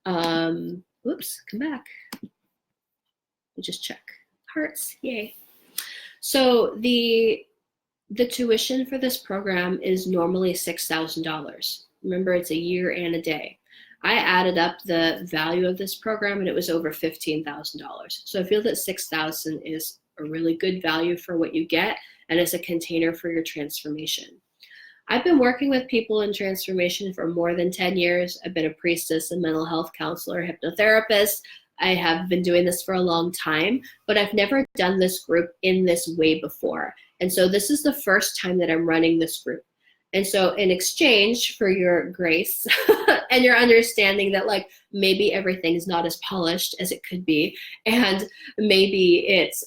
whoops, come back. We'll just check. Hearts, yay. So the tuition for this program is normally $6,000. Remember, it's a year and a day. I added up the value of this program and it was over $15,000. So I feel that $6,000 is a really good value for what you get, and it's a container for your transformation. I've been working with people in transformation for more than 10 years. I've been a priestess, a mental health counselor, hypnotherapist. I have been doing this for a long time, but I've never done this group in this way before. And so this is the first time that I'm running this group. And so in exchange for your grace and your understanding that like maybe everything's not as polished as it could be, and maybe it's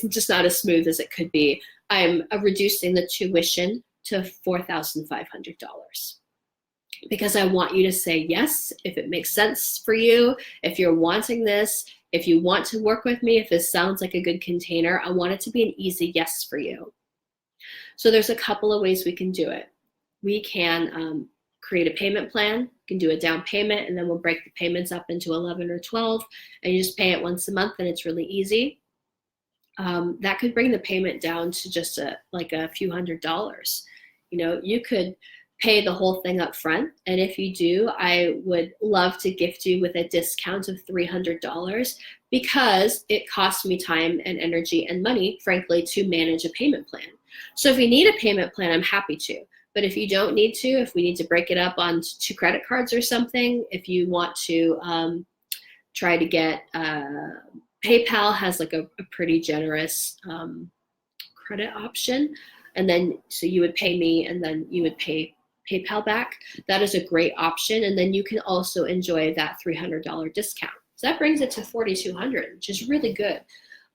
just not as smooth as it could be, I'm reducing the tuition to $4,500. Because I want you to say yes if it makes sense for you, if you're wanting this, if you want to work with me, if this sounds like a good container. I want it to be an easy yes for you. So there's a couple of ways we can do it. We can create a payment plan. You can do a down payment, and then we'll break the payments up into 11 or 12, and you just pay it once a month, and it's really easy. That could bring the payment down to just a few $100s. You know, you could pay the whole thing up front, and if you do, I would love to gift you with a discount of $300 because it costs me time and energy and money, frankly, to manage a payment plan. So if you need a payment plan, I'm happy to. But if you don't need to, if we need to break it up on 2 credit cards or something, if you want to try to get PayPal has like a pretty generous credit option. And then, so you would pay me and then you would pay PayPal back. That is a great option. And then you can also enjoy that $300 discount. So that brings it to $4,200, which is really good.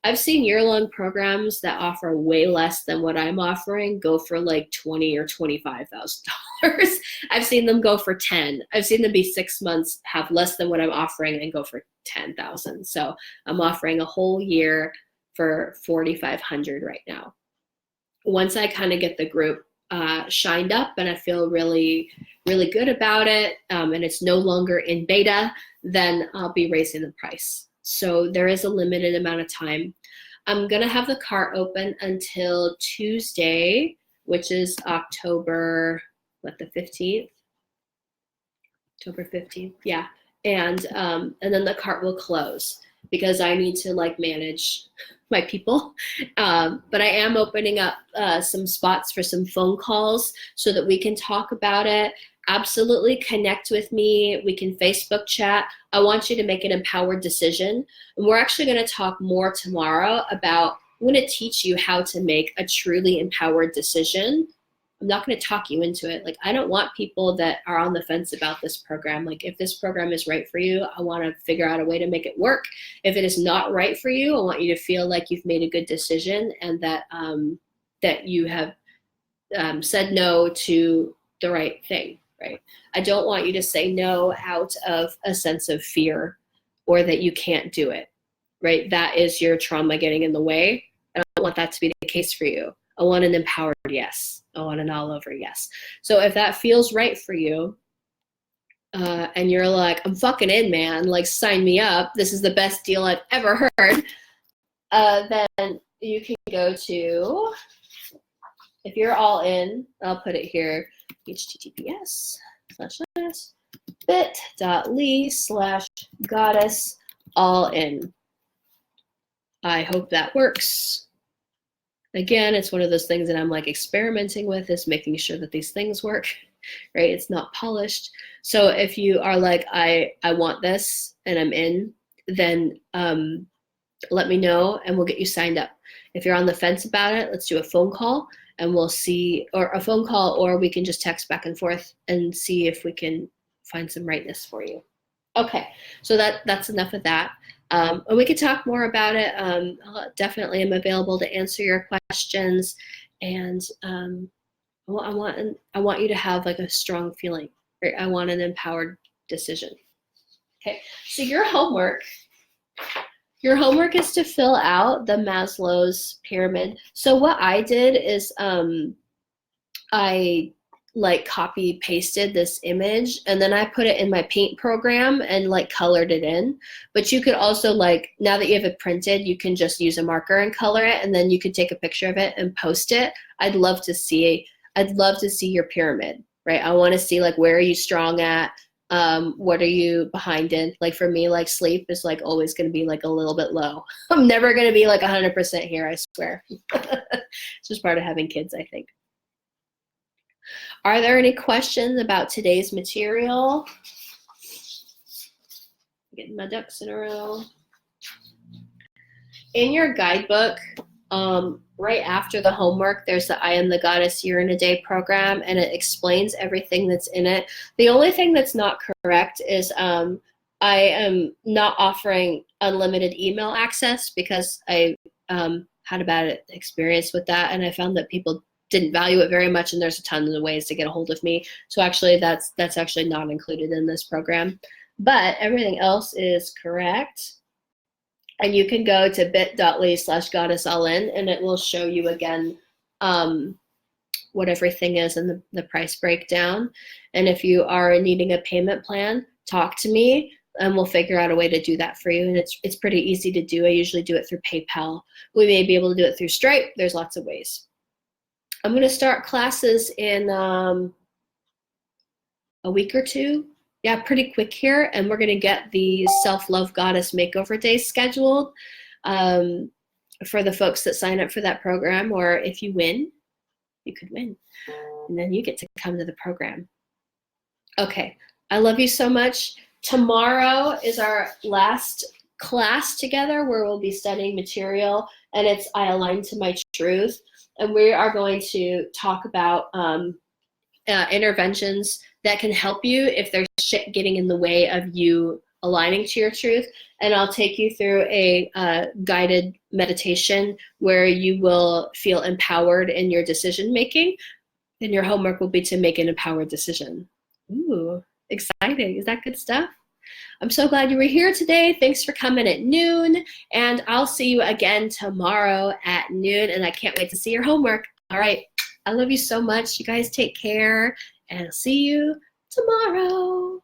I've seen year-long programs that offer way less than what I'm offering go for like $20,000 or $25,000. I've seen them go for 10. I've seen them be 6 months, have less than what I'm offering, and go for 10,000. So I'm offering a whole year for $4,500 right now. Once I kind of get the group shined up and I feel really, really good about it, and it's no longer in beta, then I'll be raising the price. So there is a limited amount of time. I'm going to have the cart open until Tuesday, which is October, the 15th? October 15th, yeah. And then the cart will close because I need to like manage my people. But I am opening up some spots for some phone calls so that we can talk about it. absolutely connect with me. We can Facebook chat. I want you to make an empowered decision. And we're actually going to talk more tomorrow about, I'm going to teach you how to make a truly empowered decision. I'm not going to talk you into it. Like, I don't want people that are on the fence about this program. Like, if this program is right for you, I want to figure out a way to make it work. If it is not right for you, I want you to feel like you've made a good decision and that that you have said no to the right thing, right? I don't want you to say no out of a sense of fear or that you can't do it, right? That is your trauma getting in the way. I don't want that to be the case for you. I want an empowered yes. I want an all over yes. So if that feels right for you, and you're like, I'm fucking in, man, like, sign me up, this is the best deal I've ever heard, then you can go to, if you're all in, I'll put it here, https://bit.ly/goddess all in. I hope that works. Again, it's one of those things that I'm like experimenting with, is making sure that these things work, right? It's not polished. So if you are like, I want this and I'm in, then let me know and we'll get you signed up. If you're on the fence about it, let's do a phone call and we'll see, or a phone call, or we can just text back and forth and see if we can find some rightness for you. Okay, so that's enough of that. And we could talk more about it. Definitely am available to answer your questions. And well, I want you to have like a strong feeling, right? I want an empowered decision. Okay, so your homework is to fill out the Maslow's pyramid. So what I did is I like copy pasted this image and then I put it in my paint program and like colored it in. But you could also, like, now that you have it printed, you can just use a marker and color it, and then you could take a picture of it and post it. I'd love to see your pyramid, right? I want to see, like, where are you strong at? What are you behind in? Like, for me, like, sleep is like always going to be like a little bit low. I'm never going to be like 100% here, I swear. It's just part of having kids, I think. Are there any questions about today's material? Getting my ducks in a row. In your guidebook, right after the homework, there's the I Am the Goddess Year in a Day program, and it explains everything that's in it. The only thing that's not correct is I am not offering unlimited email access because I had a bad experience with that, and I found that people didn't value it very much, and there's a ton of ways to get a hold of me. So actually that's actually not included in this program. But everything else is correct. And you can go to bit.ly/goddessallin and it will show you again what everything is and the price breakdown. And if you are needing a payment plan, talk to me and we'll figure out a way to do that for you. And it's pretty easy to do. I usually do it through PayPal. We may be able to do it through Stripe. There's lots of ways. I'm going to start classes in a week or two. Yeah, pretty quick here. And we're going to get the Self-Love Goddess Makeover Days scheduled for the folks that sign up for that program. Or if you win, you could win. And then you get to come to the program. Okay, I love you so much. Tomorrow is our last class together where we'll be studying material. And it's I Align to My Truth. And we are going to talk about interventions that can help you if there's shit getting in the way of you aligning to your truth. And I'll take you through a guided meditation where you will feel empowered in your decision making. And your homework will be to make an empowered decision. Ooh, exciting. Is that good stuff? I'm so glad you were here today. Thanks for coming at noon. And I'll see you again tomorrow at noon. And I can't wait to see your homework. All right. I love you so much. You guys take care. And I'll see you tomorrow.